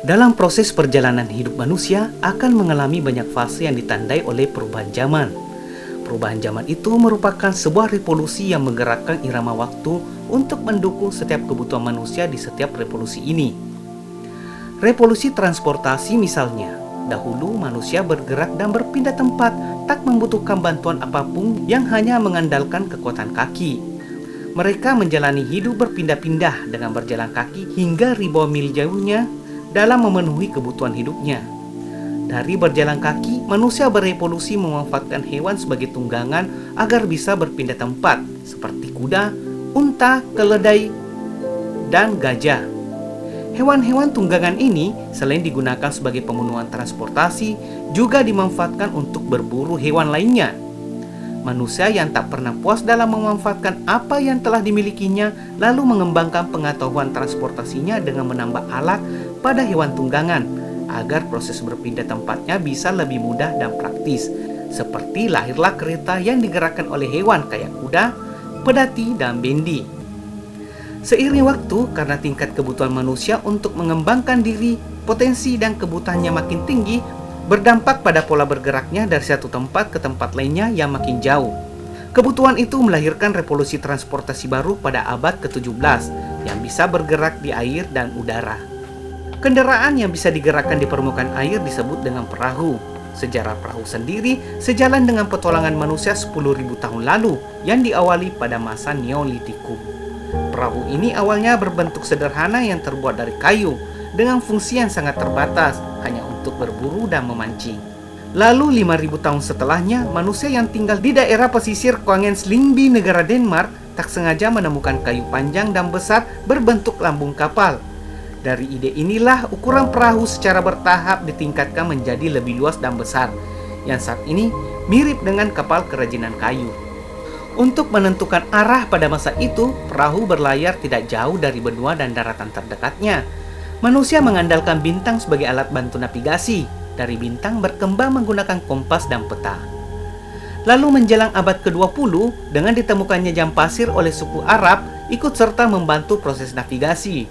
Dalam proses perjalanan hidup manusia akan mengalami banyak fase yang ditandai oleh perubahan zaman. Perubahan zaman itu merupakan sebuah revolusi yang menggerakkan irama waktu untuk mendukung setiap kebutuhan manusia di setiap revolusi ini. Revolusi transportasi misalnya, dahulu manusia bergerak dan berpindah tempat tak membutuhkan bantuan apapun yang hanya mengandalkan kekuatan kaki. Mereka menjalani hidup berpindah-pindah dengan berjalan kaki hingga ribuan mil jauhnya dalam memenuhi kebutuhan hidupnya. Dari berjalan kaki, manusia berevolusi memanfaatkan hewan sebagai tunggangan agar bisa berpindah tempat, seperti kuda, unta, keledai, dan gajah. Hewan-hewan tunggangan ini selain digunakan sebagai pemenuhan transportasi, juga dimanfaatkan untuk berburu hewan lainnya. Manusia yang tak pernah puas dalam memanfaatkan apa yang telah dimilikinya, lalu mengembangkan pengetahuan transportasinya dengan menambah alat pada hewan tunggangan, agar proses berpindah tempatnya bisa lebih mudah dan praktis. Seperti lahirlah kereta yang digerakkan oleh hewan kayak kuda, pedati, dan bendi. Seiring waktu, karena tingkat kebutuhan manusia untuk mengembangkan diri, potensi dan kebutuhannya makin tinggi, berdampak pada pola bergeraknya dari satu tempat ke tempat lainnya yang makin jauh. Kebutuhan itu melahirkan revolusi transportasi baru pada abad ke-17 yang bisa bergerak di air dan udara. Kendaraan yang bisa digerakkan di permukaan air disebut dengan perahu. Sejarah perahu sendiri sejalan dengan petualangan manusia 10.000 tahun lalu yang diawali pada masa Neolitikum. Perahu ini awalnya berbentuk sederhana yang terbuat dari kayu dengan fungsi yang sangat terbatas, hanya untuk berburu dan memancing. Lalu 5.000 tahun setelahnya, manusia yang tinggal di daerah pesisir Kongens Lyngby, negara Denmark, tak sengaja menemukan kayu panjang dan besar berbentuk lambung kapal. Dari ide inilah ukuran perahu secara bertahap ditingkatkan menjadi lebih luas dan besar, yang saat ini mirip dengan kapal kerajinan kayu. Untuk menentukan arah pada masa itu, perahu berlayar tidak jauh dari benua dan daratan terdekatnya. Manusia mengandalkan bintang sebagai alat bantu navigasi. Dari bintang berkembang menggunakan kompas dan peta. Lalu menjelang abad ke-20, dengan ditemukannya jam pasir oleh suku Arab, ikut serta membantu proses navigasi.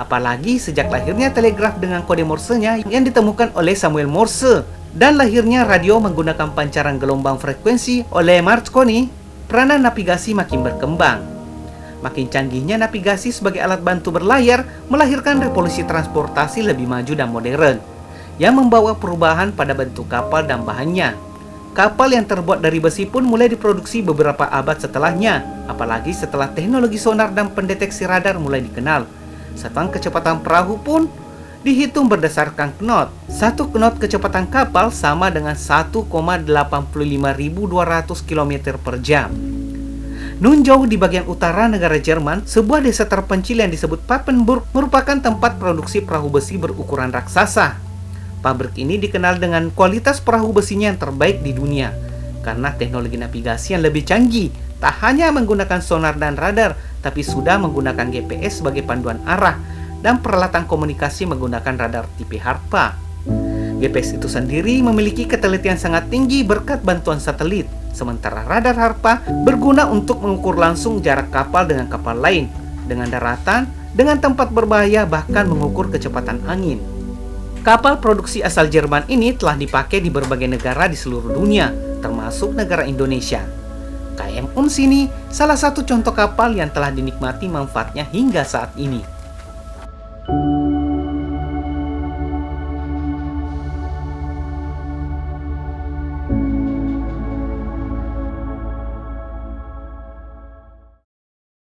Apalagi sejak lahirnya telegraf dengan kode Morse-nya yang ditemukan oleh Samuel Morse, dan lahirnya radio menggunakan pancaran gelombang frekuensi oleh Marconi, peranan navigasi makin berkembang. Makin canggihnya navigasi sebagai alat bantu berlayar melahirkan revolusi transportasi lebih maju dan modern, yang membawa perubahan pada bentuk kapal dan bahannya. Kapal yang terbuat dari besi pun mulai diproduksi beberapa abad setelahnya, apalagi setelah teknologi sonar dan pendeteksi radar mulai dikenal. Satuan kecepatan perahu pun dihitung berdasarkan knot. Satu knot kecepatan kapal sama dengan 1,85200 km per jam. Nun jauh di bagian utara negara Jerman, sebuah desa terpencil yang disebut Papenburg merupakan tempat produksi perahu besi berukuran raksasa. Pabrik ini dikenal dengan kualitas perahu besinya yang terbaik di dunia, karena teknologi navigasi yang lebih canggih, tak hanya menggunakan sonar dan radar, tapi sudah menggunakan GPS sebagai panduan arah, dan peralatan komunikasi menggunakan radar tipe Harpa. GPS itu sendiri memiliki ketelitian sangat tinggi berkat bantuan satelit, sementara radar Harpa berguna untuk mengukur langsung jarak kapal dengan kapal lain, dengan daratan, dengan tempat berbahaya, bahkan mengukur kecepatan angin. Kapal produksi asal Jerman ini telah dipakai di berbagai negara di seluruh dunia, termasuk negara Indonesia. KM Uns ini salah satu contoh kapal yang telah dinikmati manfaatnya hingga saat ini.